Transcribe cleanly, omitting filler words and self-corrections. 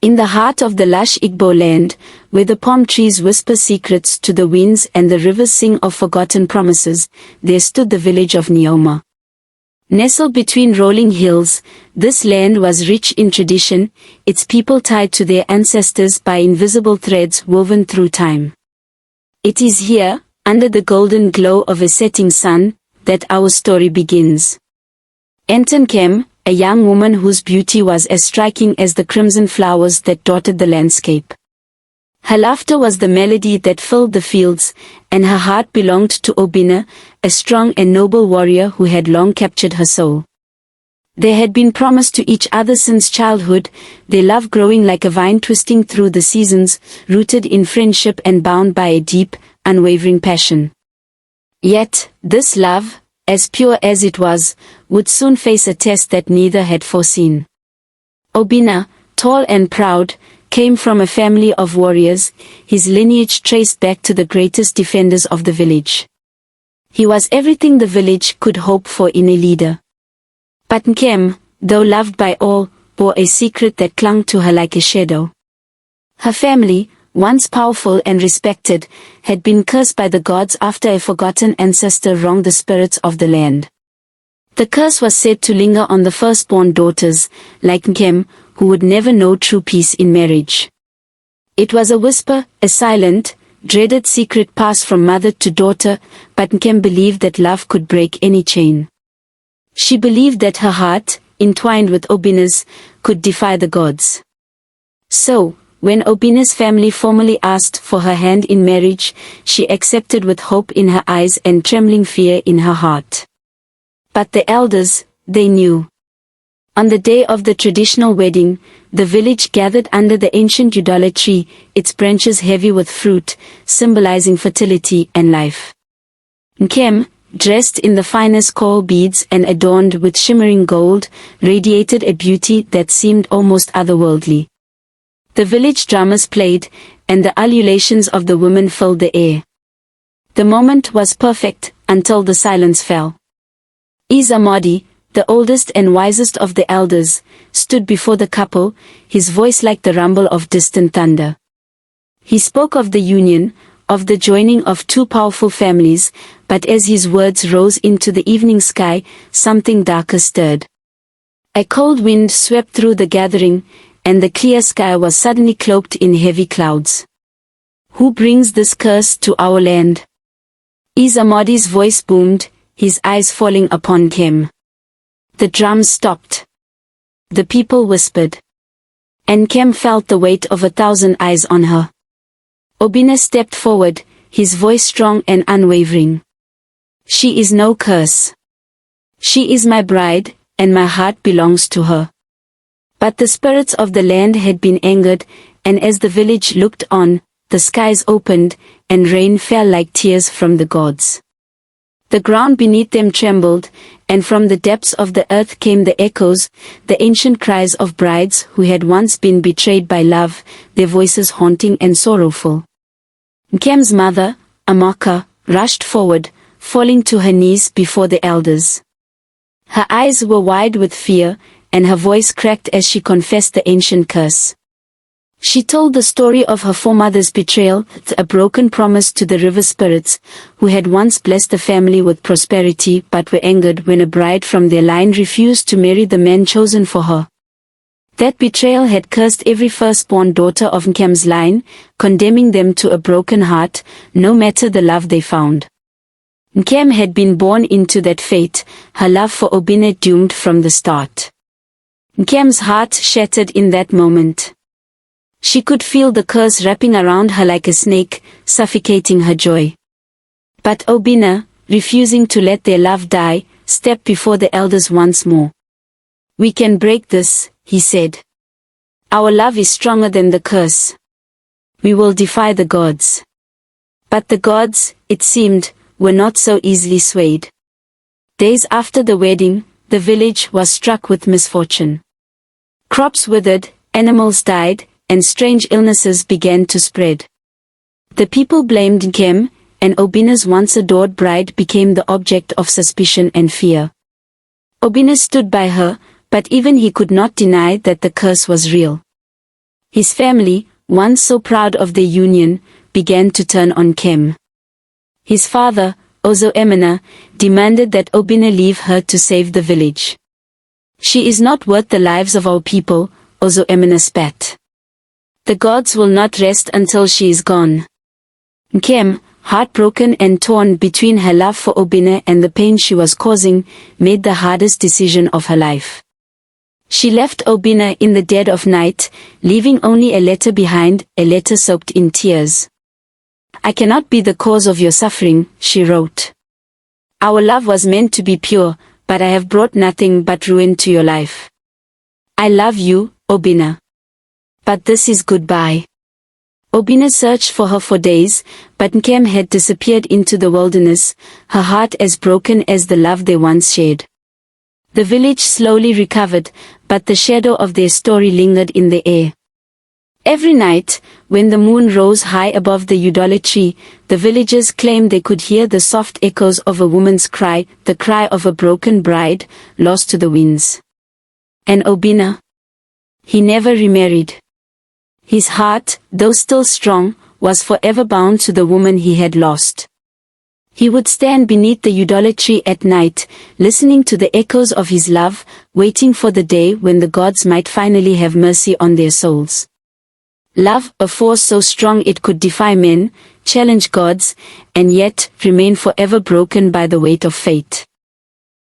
In the heart of the lush Igbo land, where the palm trees whisper secrets to the winds and the rivers sing of forgotten promises, there stood the village of Nneoma. Nestled between rolling hills, this land was rich in tradition, its people tied to their ancestors by invisible threads woven through time. It is here, under the golden glow of a setting sun, that our story begins. Enter Nkem, a young woman whose beauty was as striking as the crimson flowers that dotted the landscape. Her laughter was the melody that filled the fields, and her heart belonged to Obinna, a strong and noble warrior who had long captured her soul. They had been promised to each other since childhood, their love growing like a vine twisting through the seasons, rooted in friendship and bound by a deep, unwavering passion. Yet, this love, as pure as it was, would soon face a test that neither had foreseen. Obinna, tall and proud, came from a family of warriors, his lineage traced back to the greatest defenders of the village. He was everything the village could hope for in a leader. But Nkem, though loved by all, bore a secret that clung to her like a shadow. Her family, once powerful and respected, had been cursed by the gods after a forgotten ancestor wronged the spirits of the land. The curse was said to linger on the firstborn daughters, like Nkem, who would never know true peace in marriage. It was a whisper, a silent, dreaded secret passed from mother to daughter, but Nkem believed that love could break any chain. She believed that her heart, entwined with Obinna's, could defy the gods. So, when Obinna's family formally asked for her hand in marriage, she accepted with hope in her eyes and trembling fear in her heart. But the elders, they knew. On the day of the traditional wedding, the village gathered under the ancient udala tree, its branches heavy with fruit, symbolizing fertility and life. Nkem, dressed in the finest coral beads and adorned with shimmering gold, radiated a beauty that seemed almost otherworldly. The village drummers played, and the ululations of the women filled the air. The moment was perfect, until the silence fell. Izamodi, the oldest and wisest of the elders, stood before the couple, his voice like the rumble of distant thunder. He spoke of the union, of the joining of two powerful families, but as his words rose into the evening sky, something darker stirred. A cold wind swept through the gathering, and the clear sky was suddenly cloaked in heavy clouds. Who brings this curse to our land? Izamodi's voice boomed, his eyes falling upon Nkem. The drums stopped. The people whispered. And Nkem felt the weight of 1,000 eyes on her. Obinna stepped forward, his voice strong and unwavering. She is no curse. She is my bride, and my heart belongs to her. But the spirits of the land had been angered, and as the village looked on, the skies opened, and rain fell like tears from the gods. The ground beneath them trembled, and from the depths of the earth came the echoes, the ancient cries of brides who had once been betrayed by love, their voices haunting and sorrowful. Nkem's mother, Amaka, rushed forward, falling to her knees before the elders. Her eyes were wide with fear, and her voice cracked as she confessed the ancient curse. She told the story of her foremother's betrayal, a broken promise to the river spirits, who had once blessed the family with prosperity but were angered when a bride from their line refused to marry the man chosen for her. That betrayal had cursed every firstborn daughter of Nkem's line, condemning them to a broken heart, no matter the love they found. Nkem had been born into that fate, her love for Obinna doomed from the start. Nkem's heart shattered in that moment. She could feel the curse wrapping around her like a snake, suffocating her joy. But Obinna, refusing to let their love die, stepped before the elders once more. "We can break this," he said. "Our love is stronger than the curse. We will defy the gods." But the gods, it seemed, were not so easily swayed. Days after the wedding, the village was struck with misfortune. Crops withered, animals died, and strange illnesses began to spread. The people blamed Nkem, and Obinna's once adored bride became the object of suspicion and fear. Obinna stood by her, but even he could not deny that the curse was real. His family, once so proud of their union, began to turn on Nkem. His father, Obinna, demanded that Obinna leave her to save the village. "She is not worth the lives of our people," Obinna spat. "The gods will not rest until she is gone." Nkem, heartbroken and torn between her love for Obinna and the pain she was causing, made the hardest decision of her life. She left Obinna in the dead of night, leaving only a letter behind, a letter soaked in tears. "I cannot be the cause of your suffering," she wrote. "Our love was meant to be pure, but I have brought nothing but ruin to your life. I love you, Obinna. But this is goodbye." Obinna searched for her for days, but Nkem had disappeared into the wilderness, her heart as broken as the love they once shared. The village slowly recovered, but the shadow of their story lingered in the air. Every night, when the moon rose high above the udala tree, the villagers claimed they could hear the soft echoes of a woman's cry, the cry of a broken bride, lost to the winds. And Obinna? He never remarried. His heart, though still strong, was forever bound to the woman he had lost. He would stand beneath the udala tree at night, listening to the echoes of his love, waiting for the day when the gods might finally have mercy on their souls. Love, a force so strong it could defy men, challenge gods, and yet remain forever broken by the weight of fate.